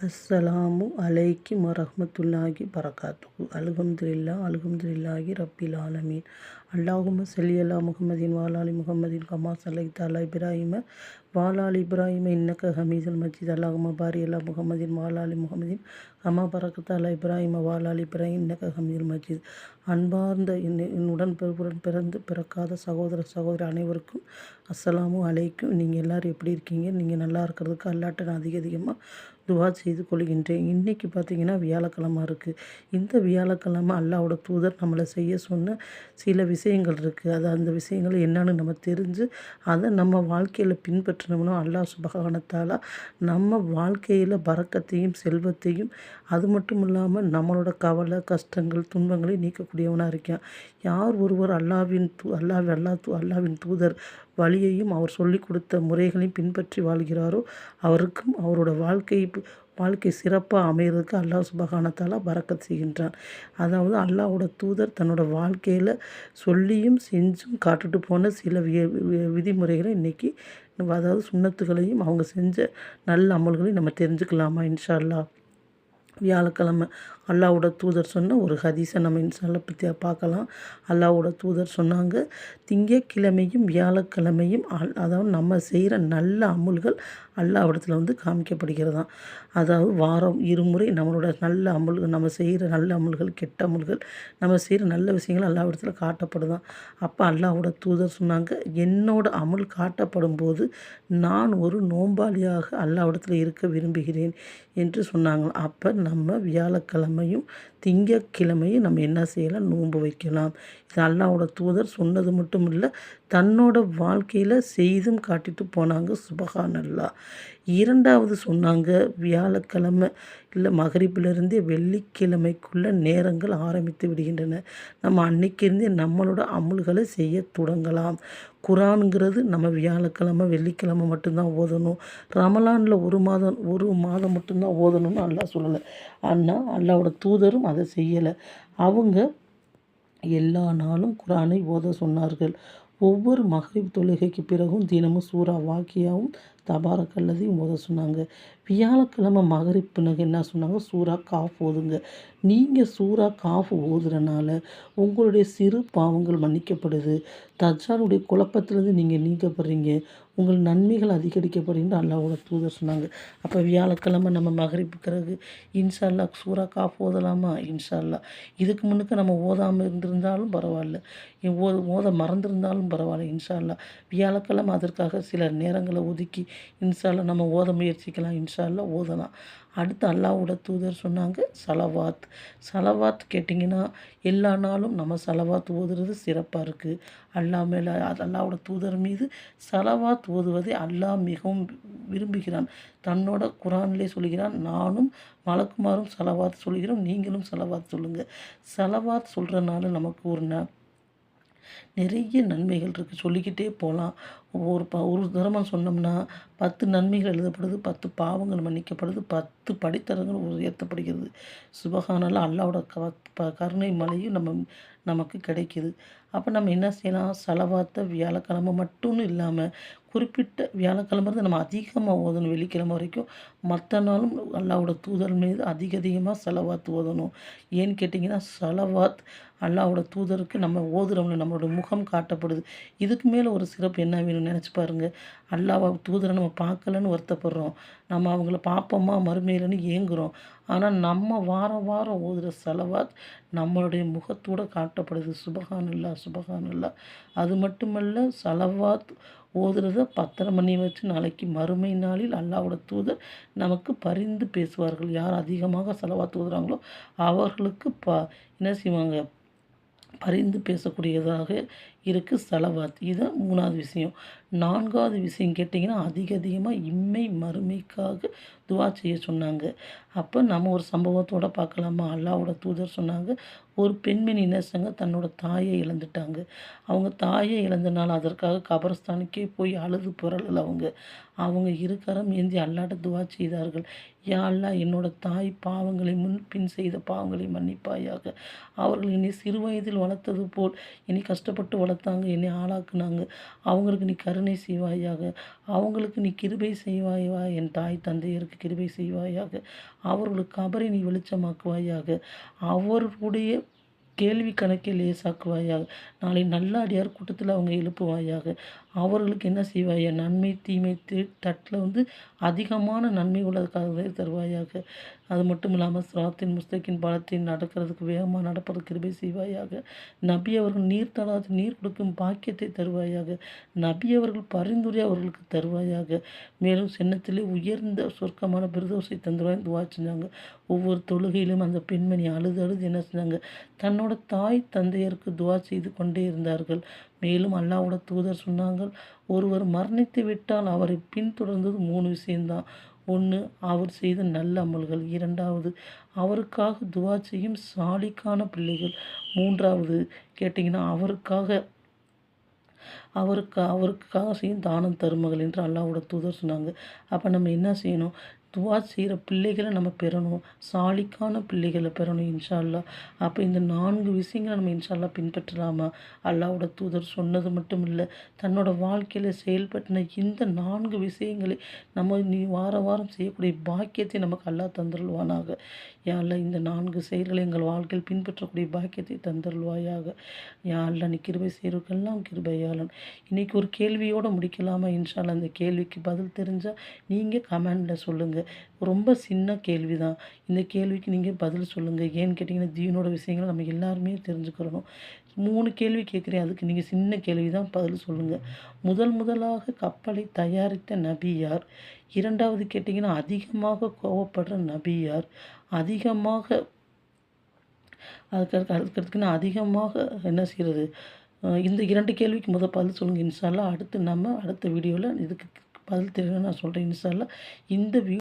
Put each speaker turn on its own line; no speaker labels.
அஸ்ஸலாமு அலைக்கும் வரஹ்மத்துல்லாஹி பரகாத்துஹு. அல்ஹம்துலில்லாஹி ரப்பில் ஆலமீன். அல்லாஹும்ம ஸல்லி அலா முஹம்மதின் வஆலி முஹம்மதின் கமா ஸல்லைத அலா இப்ராஹீம வஆலி இப்ராஹீம இன்னக ஹமீதுல் மஜீத். அல்லாஹும்ம பாரிக் அலா முஹம்மதின் வஆலி முஹம்மதின் கமா பரக்கத அலா இப்ராஹீம வஆலி இப்ராஹீம் இன்னக ஹமீதுல் மஜீத். அன்பார்ந்த என்னுடன் பிறக்காத சகோதர சகோதரி அனைவருக்கும் அஸ்ஸலாமு அலைக்கும். நீங்கள் எல்லோரும் எப்படி இருக்கீங்க? நீங்கள் நல்லா இருக்கிறதுக்கு அல்லாட்ட நான் அதிகமாக துவா செய்து கொள்கின்றேன். இன்றைக்கி பார்த்திங்கன்னா வியாழக்கிழமை இருக்குது. இந்த வியாழக்கிழமை அல்லாஹ்வோட தூதர் நம்மளை செய்ய சொன்ன சில விஷயங்கள் இருக்குது. அந்த விஷயங்கள் என்னன்னு நம்ம தெரிஞ்சு அதை நம்ம வாழ்க்கையில் பின்பற்றினோம்னா அல்லாஹ் சுப்ஹானஹு தஆலா நம்ம வாழ்க்கையில் பரக்கத்தையும் செல்வத்தையும் அது மட்டும் இல்லாமல் நம்மளோட கவலை கஷ்டங்கள் துன்பங்களை நீக்கக்கூடியவனாக இருக்கான். யார் ஒருவர் அல்லாஹ்வின் தூதர் வழியையும் அவர் சொல்லிக் கொடுத்த முறைகளையும் பின்பற்றி வாழ்கிறாரோ அவருக்கும் அவரோட வாழ்க்கை சிறப்பாக அமைகிறதுக்கு அல்லாஹ் சுப்ஹானஹு தஆலா பரக்கத் செய்கின்றான். அதாவது அல்லாஹ்வோட தூதர் தன்னோட வாழ்க்கையில் சொல்லியும் செஞ்சும் காட்டுட்டு போன சில விதிமுறைகளை இன்றைக்கி அதாவது சுன்னத்துகளையும் அவங்க செஞ்ச நல்ல அமல்களையும் நம்ம தெரிஞ்சுக்கலாமா இன்ஷா அல்லாஹ். வியாழக்கிழமை அல்லாஹ்வோட தூதர் சொன்ன ஒரு ஹதீஸை நம்ம இன்ஷா அல்லாஹ் பற்றி பார்க்கலாம். அல்லாஹ்வோட தூதர் சொன்னாங்க, திங்கட்கிழமையும் வியாழக்கிழமையும் அதாவது நம்ம செய்கிற நல்ல அமுல்கள் அல்லாஹ்விடத்தில் காமிக்கப்படுகிறதாம். அதாவது வாரம் இருமுறை நம்மளோட நல்ல அமுல்கள், நம்ம செய்கிற நல்ல அமுல்கள் கெட்ட அமுல்கள் நம்ம செய்கிற நல்ல விஷயங்கள் அல்லாஹ்விடத்தில் காட்டப்படுதான். அப்போ அல்லாஹ்வோட தூதர் சொன்னாங்க, என்னோட அமுல் காட்டப்படும் போது நான் ஒரு நோம்பாளியாக அல்லாஹ்விடத்தில் இருக்க விரும்புகிறேன் என்று சொன்னாங்க. அப்போ நம்ம வியாழக்கிழமையும் திங்கட்கிழமையும் நம்ம என்ன செய்யலாம்? நோன்பு வைக்கலாம். இது அல்லாஹ்வோட தூதர் சொன்னது மட்டும் இல்லை, தன்னோட வாழ்க்கையில் செய்தும் காட்டிட்டு போனாங்க. சுப்ஹானல்லாஹ். இரண்டாவது சொன்னாங்க, வியாழக்கிழமை இல்லை மகரிபிலிருந்தே வெள்ளிக்கிழமைக்குள்ள நேரங்கள் ஆரம்பித்து விடுகின்றன. நம்ம அன்னைக்கிருந்தே நம்மளோட அமுல்களை செய்ய தொடங்கலாம். குரானுங்கிறது நம்ம வியாழக்கிழமை வெள்ளிக்கிழமை மட்டும்தான் ஓதணும். ரமலானில் ஒரு மாதம் மட்டும்தான் ஓதணும்னு அல்லாஹ் சொல்லலை. ஆனால் அல்லாஹ்வோட தூதரும் அதை செய்யலை. அவங்க எல்லா நாளும் குரானை ஓத சொன்னார்கள். ஒவ்வொரு மக்ரிப் தொழுகைக்கு பிறகும் தினமும் சூரா வாக்கியாவும் தபாரக்கல்லதையும் ஓத சொன்னாங்க. வியாழக்கிழமை மகரிப் பிறகு என்ன சொன்னாங்க? சூரா காஃப் ஓதுங்க. நீங்கள் சூரா காஃப் ஓதுறனால உங்களுடைய சிறு பாவங்கள் மன்னிக்கப்படுது. தஜ்ஜாலுடைய குழப்பத்திலேருந்து நீங்கள் நீக்கப்படுறீங்க. உங்கள் நன்மைகள் அதிகரிக்கப்படுகின்ற அல்லாஹ்வோட தூதர் சொன்னாங்க. அப்போ வியாழக்கிழமை நம்ம மகரிப் பிறகு இன்ஷா அல்லாஹ் சூரா காஃப் ஓதலாமா? இன்ஷா அல்லாஹ். இதுக்கு முன்னுக்கு நம்ம ஓதாமல் இருந்திருந்தாலும் பரவாயில்ல, ஓத மறந்துருந்தாலும் பரவாயில்ல. இன்ஷா அல்லாஹ் வியாழக்கிழமை அதற்காக சில நேரங்களை ஒதுக்கி இன்ஷா அல்லாஹ் நம்ம ஓத முயற்சிக்கலாம். இன்ஷா அல்லாஹ் ஓதலாம். அடுத்து அல்லாஹ்வோட தூதர் சொன்னாங்க, சலவாத் கேட்டிங்கன்னா எல்லா நாளும் நம்ம சலவாத் ஓதுறது சிறப்பாக இருக்குது. அல்லாஹ்வோட தூதர் மீது சலவாத் ஓதுவதை அல்லாஹ் மிகவும் விரும்புகிறான். தன்னோட குரானிலே சொல்கிறான், நானும் மலக்குமாரும் சலவாத் சொல்கிறோம், நீங்களும் சலவாத் சொல்லுங்கள். சலவாத் சொல்கிறனால நமக்கு நிறைய நன்மைகள் இருக்குது. சொல்லிக்கிட்டே போகலாம். ஒரு தரமாக சொன்னோம்னா 10 நன்மைகள் எழுதப்படுது, 10 பாவங்கள் மன்னிக்கப்படுது, 10 படித்தரங்கள் உயர்த்தப்படுகிறது. சுப்ஹானல்லாஹ். அல்லாஹ்வோட கருணை மழையும் நமக்கு கிடைக்கிது. அப்போ நம்ம என்ன செய்யலாம்? சலவாத்தை வியாழக்கிழமை மட்டும்னு இல்லாமல் குறிப்பிட்ட வியாழக்கிழமை நம்ம அதிகமாக ஓதணும். வெள்ளிக்கிழமை வரைக்கும் மற்ற நாளும் அல்லாஹ்வோட தூதர் மீது அதிகமாக சலவாத் ஓதணும். ஏன்னு கேட்டிங்கன்னா சலவாத் அல்லாஹ்வோட தூதருக்கு நம்ம ஓதுறவங்க நம்மளோட முகம் காட்டப்படுது. இதுக்கு மேலே ஒரு சிறப்பு என்ன வேணும்னு நினச்சி பாருங்கள். அல்லாஹ் தூதரை நம்ம பார்க்கலன்னு வருத்தப்படுறோம், நம்ம அவங்கள பார்ப்போமா மறுமையிலன்னு ஏங்குகிறோம். ஆனால் நம்ம வாரம் ஓதுகிற சலவாத் நம்மளுடைய முகத்தோடு காட்டப்படுது. சுப்ஹானல்லாஹ். அது மட்டுமல்ல, சலவாத் ஓதுறத பத்திரம் பண்ணி வச்சு நாளைக்கு மறுமை நாளில் அல்லாஹ்வோட தூதர் நமக்கு பரிந்து பேசுவார்கள். யார் அதிகமாக சலவாத் ஓதுறாங்களோ அவர்களுக்கு என்ன செய்வாங்க? பரிந்து பேசக்கூடியதாக இருக்குது சலவாத். இது 3வது விஷயம். 4வது விஷயம் கேட்டிங்கன்னா அதிகமாக இம்மை மறுமைக்காக துவா செய்ய சொன்னாங்க. அப்போ நம்ம ஒரு சம்பவத்தோடு பார்க்கலாமா? அல்லாஹ்வோட தூதர் சொன்னாங்க, ஒரு பெண்மணி நேசங்க தன்னோட தாயை இழந்துட்டாங்க. அவங்க தாயை இழந்தனால அதற்காக கபரஸ்தானுக்கே போய் அழுது புரளல. அவங்க இருக்கரம் ஏந்தி அல்லாஹ்ட்ட துவா செய்தார்கள். யா அல்லாஹ், என்னோட தாய் பாவங்களை முன்பின் செய்த பாவங்களை மன்னிப்பாயாக. அவர்கள் என்னை சிறு வயதில் வளர்த்தது போல் என்னை கஷ்டப்பட்டு வளர்த்தாங்க, என்னை ஆளாக்குனாங்க. அவங்களுக்கு நீ கருணை செய்வாயாக. அவங்களுக்கு நீ கிருபை செய்வாயா. என் தாய் தந்தையருக்கு கிருபை செய்வாயாக. அவர்களுக்கு கபரை நீ வெளிச்சமாக்குவாயாக. அவர்களுடைய கேள்வி கணக்கை லேசாக்குவாயாக. நாளை நல்ல அடியார் கூட்டத்தில் அவங்க எழுப்புவாயாக. அவர்களுக்கு என்ன செய்வாயா, நன்மை தீமை தட்டில் அதிகமான நன்மை உள்ளதுக்காகவே தருவாயாக. அது மட்டும் இல்லாமல் சிராத்தின் முஸ்தகின் பலத்தை நடக்கிறதுக்கு வேகமாக நடப்பதற்கு கிருபை செய்வாயாக. நபி அவர்கள் நீர் தராது நீர் கொடுக்கும் பாக்கியத்தை தருவாயாக. நபி அவர்கள் பரிந்துரை அவர்களுக்கு தருவாயாக. மேலும் சின்னத்திலே உயர்ந்த சொர்க்கமான பிரதோஷை தந்துருவாய் துவா செஞ்சாங்க. ஒவ்வொரு தொழுகையிலும் அந்த பெண்மணி அழுது என்ன செஞ்சாங்க, தன்னோட தாய் தந்தையருக்கு துவா செய்து கொண்டே இருந்தார்கள். மேலும் அல்லாஹ்வோட தூதர் சொன்னாங்க, ஒருவர் மரணித்து விட்டால் அவரை பின்தொடர்ந்தது 3 விஷயம்தான். 1, அவர் செய்த நல்ல அமல்கள். 2வது, அவருக்காக துவா செய்யும் சாலிக்கான பிள்ளைகள். 3வது கேட்டிங்கன்னா அவருக்காக செய்யும் தானம் தருமகள் என்று அல்லாஹ்வோட தூதர் சொன்னாங்க. அப்போ நம்ம என்ன செய்யணும், துவா செய்கிற பிள்ளைகளை நம்ம பெறணும், சாலிக்கான பிள்ளைகளை பெறணும் இன்ஷா அல்லாஹ். அப்போ இந்த 4 விஷயங்களை நம்ம இன்ஷா அல்லாஹ் பின்பற்றலாமா? அல்லாஹ்வோட தூதர் சொன்னது மட்டும் இல்லை, தன்னோட வாழ்க்கையில் செயல்பட்டின இந்த 4 விஷயங்களை நம்ம வாரம் செய்யக்கூடிய பாக்கியத்தை நமக்கு அல்லாஹ் தந்தருள்வானாக. யா அல்லாஹ் இந்த 4 செயல்களை எங்கள் வாழ்க்கையில் பின்பற்றக்கூடிய பாக்கியத்தை தந்தருள்வாயாக. யா அல்லாஹ் நீ கிருபை செய்கிறவர்களெல்லாம் கிருபையாளன். இன்றைக்கி ஒரு கேள்வியோடு முடிக்கலாமா இன்ஷா அல்லாஹ்? அந்த கேள்விக்கு பதில் தெரிஞ்சால் நீங்கள் கமெண்டில் சொல்லுங்கள். ரொம்ப சின்ன கேள்வி தான். இந்த கேள்விக்கு நீங்கள் பதில் சொல்லுங்கள். ஏன்னு கேட்டிங்கன்னா தீனோட விஷயங்களை நம்ம எல்லாருமே தெரிஞ்சுக்கிறணும். 3 கேள்வி கேட்குறேன், அதுக்கு நீங்கள் சின்ன கேள்வி தான், பதில் சொல்லுங்கள். முதலாக கப்பலை தயாரித்த நபி யார்? 2வது கேட்டிங்கன்னா அதிகமாக கோவப்படுற நபி யார்? அதுக்கடுத்துக்குன்னா அதிகமாக என்ன செய்கிறது? இந்த 2 கேள்விக்கு பதில் சொல்லுங்கள் இன்ஷா அல்லாஹ். அடுத்த வீடியோவில் இதுக்கு பதில் தெரியல நான் சொல்கிறேன் இன்ஷா அல்லாஹ். இந்த